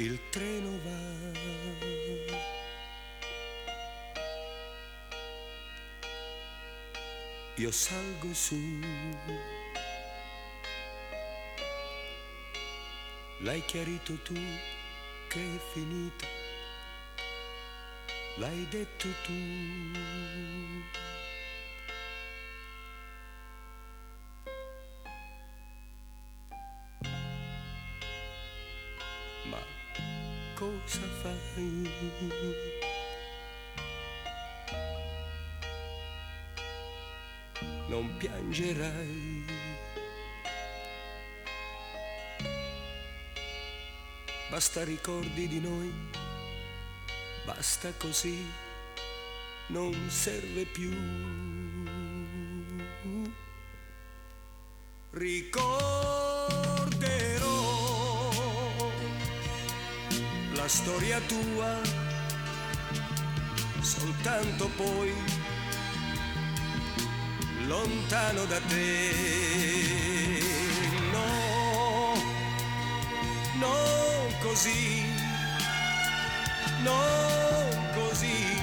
il treno va, io salgo su, l'hai chiarito tu che è finito, l'hai detto tu. Ma cosa fai? Non piangerai, basta ricordi di noi, basta così, non serve più. Ricorderò la storia tua, soltanto poi, lontano da te. No, non così, non così.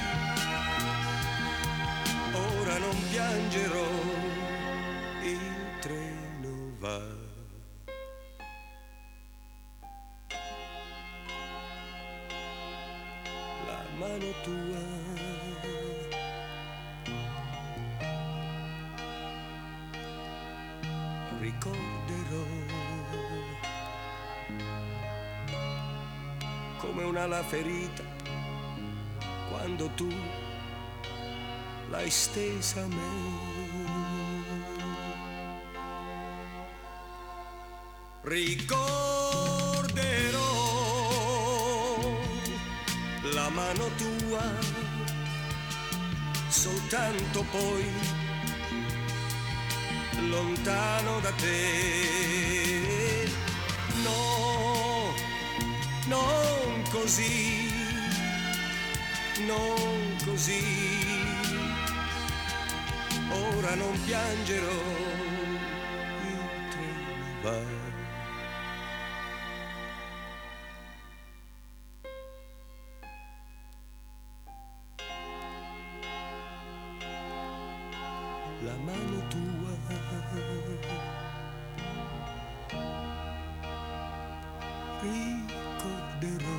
Ora non piangerò, il treno va. La mano tua ricorderò come un'ala ferita quando tu l'hai stesa a me. Ricorderò la mano tua, soltanto poi, lontano da te. No, non così, non così. Ora non piangerò, il treno va. La mano tua ricorderò.